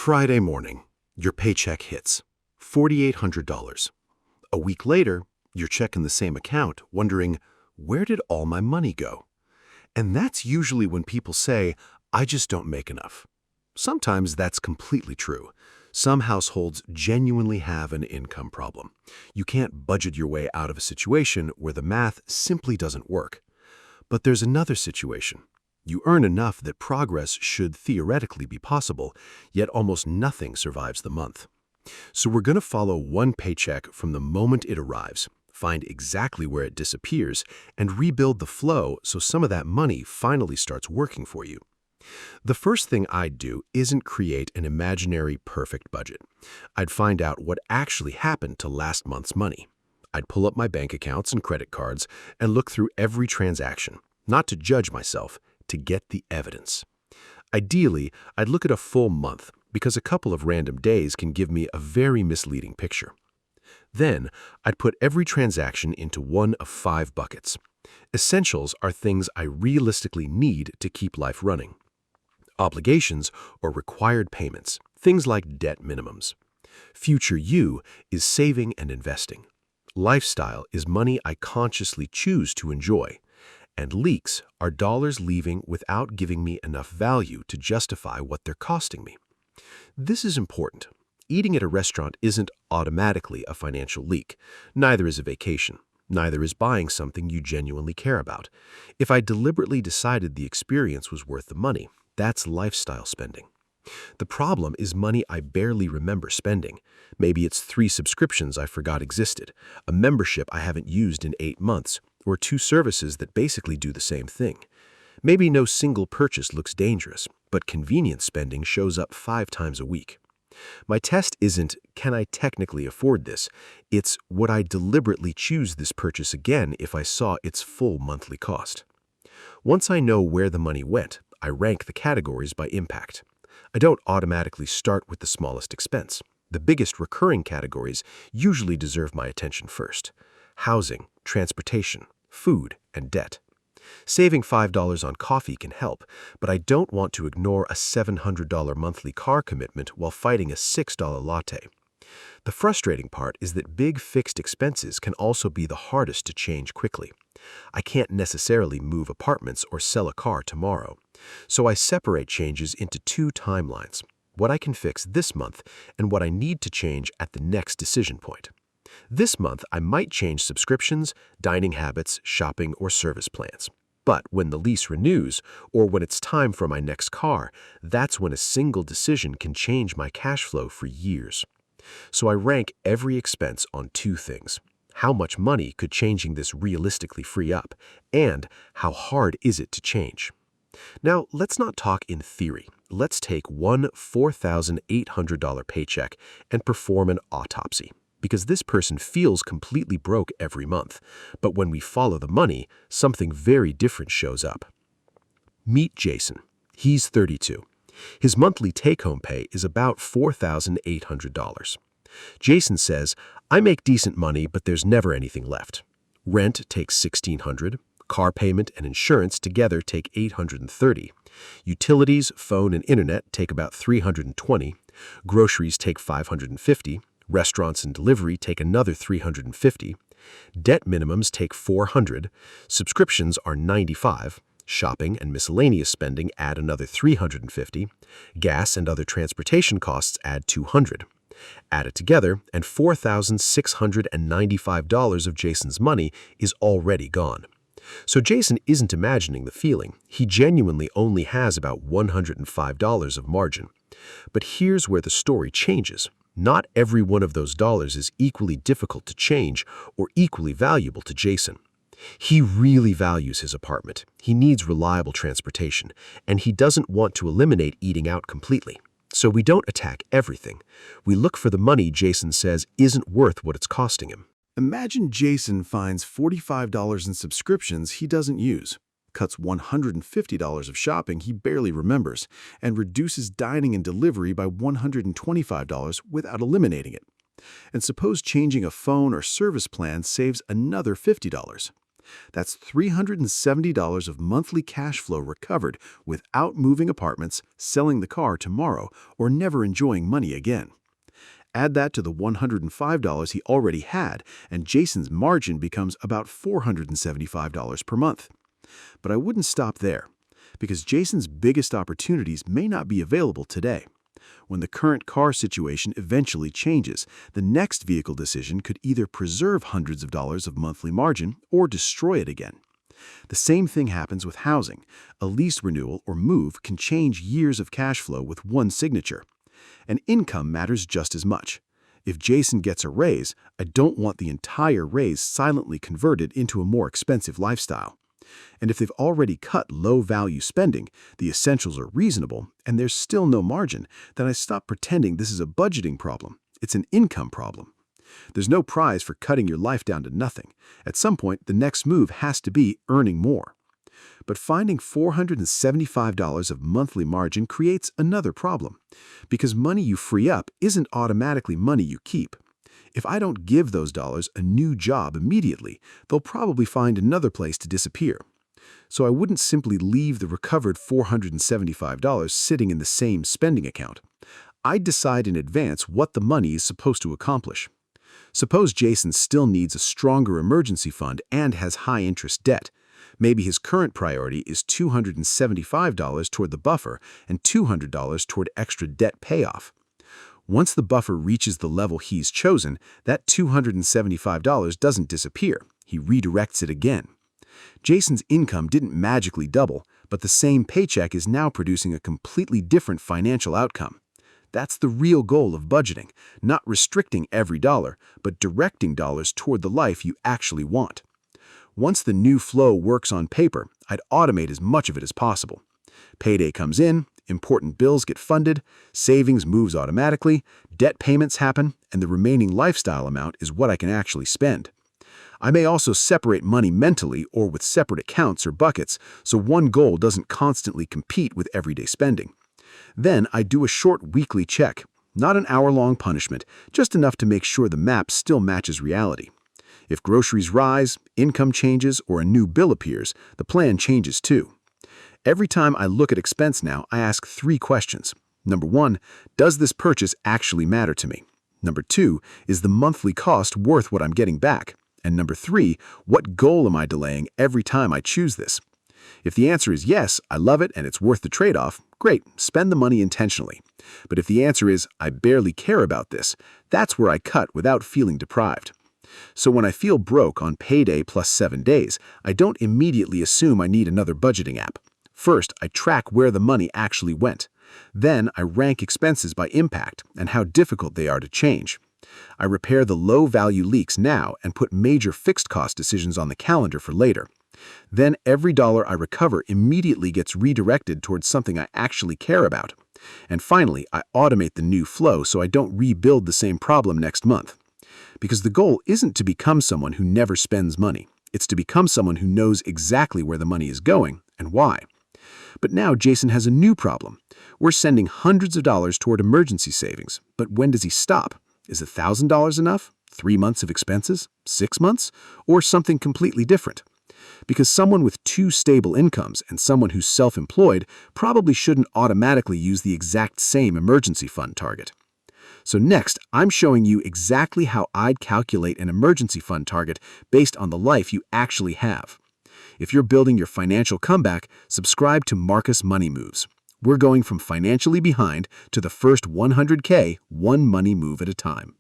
Friday morning, your paycheck hits $4,800. A week later, you're checking the same account, wondering, where did all my money go? And that's usually when people say, I just don't make enough. Sometimes that's completely true. Some households genuinely have an income problem. You can't budget your way out of a situation where the math simply doesn't work. But there's another situation. You earn enough that progress should theoretically be possible, yet almost nothing survives the month. So we're going to follow one paycheck from the moment it arrives, find exactly where it disappears, and rebuild the flow so some of that money finally starts working for you. The first thing I'd do isn't create an imaginary perfect budget. I'd find out what actually happened to last month's money. I'd pull up my bank accounts and credit cards and look through every transaction, not to judge myself, to get the evidence. Ideally, I'd look at a full month because a couple of random days can give me a very misleading picture. Then, I'd put every transaction into one of 5 buckets. Essentials are things I realistically need to keep life running. Obligations or required payments, things like debt minimums. Future you is saving and investing. Lifestyle is money I consciously choose to enjoy. And leaks are dollars leaving without giving me enough value to justify what they're costing me. This is important. Eating at a restaurant isn't automatically a financial leak. Neither is a vacation. Neither is buying something you genuinely care about. If I deliberately decided the experience was worth the money, that's lifestyle spending. The problem is money I barely remember spending. Maybe it's 3 subscriptions I forgot existed, a membership I haven't used in 8 months, or 2 services that basically do the same thing. Maybe no single purchase looks dangerous, but convenience spending shows up 5 times a week. My test isn't, can I technically afford this? It's, would I deliberately choose this purchase again if I saw its full monthly cost? Once I know where the money went, I rank the categories by impact. I don't automatically start with the smallest expense. The biggest recurring categories usually deserve my attention first: housing, transportation, food, and debt. Saving $5 on coffee can help, but I don't want to ignore a $700 monthly car commitment while fighting a $6 latte. The frustrating part is that big fixed expenses can also be the hardest to change quickly. I can't necessarily move apartments or sell a car tomorrow, so I separate changes into 2 timelines: what I can fix this month and what I need to change at the next decision point. This month, I might change subscriptions, dining habits, shopping, or service plans. But when the lease renews, or when it's time for my next car, that's when a single decision can change my cash flow for years. So I rank every expense on 2 things: how much money could changing this realistically free up, and how hard is it to change? Now, let's not talk in theory. Let's take one $4,800 paycheck and perform an autopsy, because this person feels completely broke every month. But when we follow the money, something very different shows up. Meet Jason. He's 32. His monthly take-home pay is about $4,800. Jason says, I make decent money, but there's never anything left. Rent takes $1,600. Car payment and insurance together take $830. Utilities, phone, and internet take about $320. Groceries take $550. Restaurants and delivery take another $350. Debt minimums take $400. Subscriptions are $95. Shopping and miscellaneous spending add another $350. Gas and other transportation costs add $200. Add it together, and $4,695 of Jason's money is already gone. So Jason isn't imagining the feeling. He genuinely only has about $105 of margin. But here's where the story changes. Not every one of those dollars is equally difficult to change or equally valuable to Jason. He really values his apartment. He needs reliable transportation, and he doesn't want to eliminate eating out completely. So we don't attack everything. We look for the money Jason says isn't worth what it's costing him. Imagine Jason finds $45 in subscriptions he doesn't use, cuts $150 of shopping he barely remembers, and reduces dining and delivery by $125 without eliminating it. And suppose changing a phone or service plan saves another $50. That's $370 of monthly cash flow recovered without moving apartments, selling the car tomorrow, or never enjoying money again. Add that to the $105 he already had, and Jason's margin becomes about $475 per month. But I wouldn't stop there, because Jason's biggest opportunities may not be available today. When the current car situation eventually changes, the next vehicle decision could either preserve hundreds of dollars of monthly margin or destroy it again. The same thing happens with housing. A lease renewal or move can change years of cash flow with one signature. And income matters just as much. If Jason gets a raise, I don't want the entire raise silently converted into a more expensive lifestyle. And if they've already cut low-value spending, the essentials are reasonable, and there's still no margin, then I stop pretending this is a budgeting problem. It's an income problem. There's no prize for cutting your life down to nothing. At some point, the next move has to be earning more. But finding $475 of monthly margin creates another problem, because money you free up isn't automatically money you keep. If I don't give those dollars a new job immediately, they'll probably find another place to disappear. So I wouldn't simply leave the recovered $475 sitting in the same spending account. I'd decide in advance what the money is supposed to accomplish. Suppose Jason still needs a stronger emergency fund and has high-interest debt. Maybe his current priority is $275 toward the buffer and $200 toward extra debt payoff. Once the buffer reaches the level he's chosen, that $275 doesn't disappear. He redirects it again. Jason's income didn't magically double, but the same paycheck is now producing a completely different financial outcome. That's the real goal of budgeting, not restricting every dollar, but directing dollars toward the life you actually want. Once the new flow works on paper, I'd automate as much of it as possible. Payday comes in, important bills get funded, savings moves automatically, debt payments happen, and the remaining lifestyle amount is what I can actually spend. I may also separate money mentally or with separate accounts or buckets, so one goal doesn't constantly compete with everyday spending. Then I do a short weekly check, not an hour-long punishment, just enough to make sure the map still matches reality. If groceries rise, income changes, or a new bill appears, the plan changes too. Every time I look at expense now, I ask 3 questions. Number 1, does this purchase actually matter to me? Number 2, is the monthly cost worth what I'm getting back? And number 3, what goal am I delaying every time I choose this? If the answer is yes, I love it and it's worth the trade-off, great, spend the money intentionally. But if the answer is I barely care about this, that's where I cut without feeling deprived. So when I feel broke on payday plus 7 days, I don't immediately assume I need another budgeting app. First, I track where the money actually went. Then I rank expenses by impact and how difficult they are to change. I repair the low-value leaks now and put major fixed cost decisions on the calendar for later. Then every dollar I recover immediately gets redirected towards something I actually care about. And finally, I automate the new flow so I don't rebuild the same problem next month. Because the goal isn't to become someone who never spends money. It's to become someone who knows exactly where the money is going and why. But now Jason has a new problem. We're sending hundreds of dollars toward emergency savings, but when does he stop? Is $1,000 enough? 3 months of expenses? 6 months? Or something completely different? Because someone with 2 stable incomes and someone who's self-employed probably shouldn't automatically use the exact same emergency fund target. So next, I'm showing you exactly how I'd calculate an emergency fund target based on the life you actually have. If you're building your financial comeback, subscribe to Marcus Money Moves. We're going from financially behind to the first 100K, one money move at a time.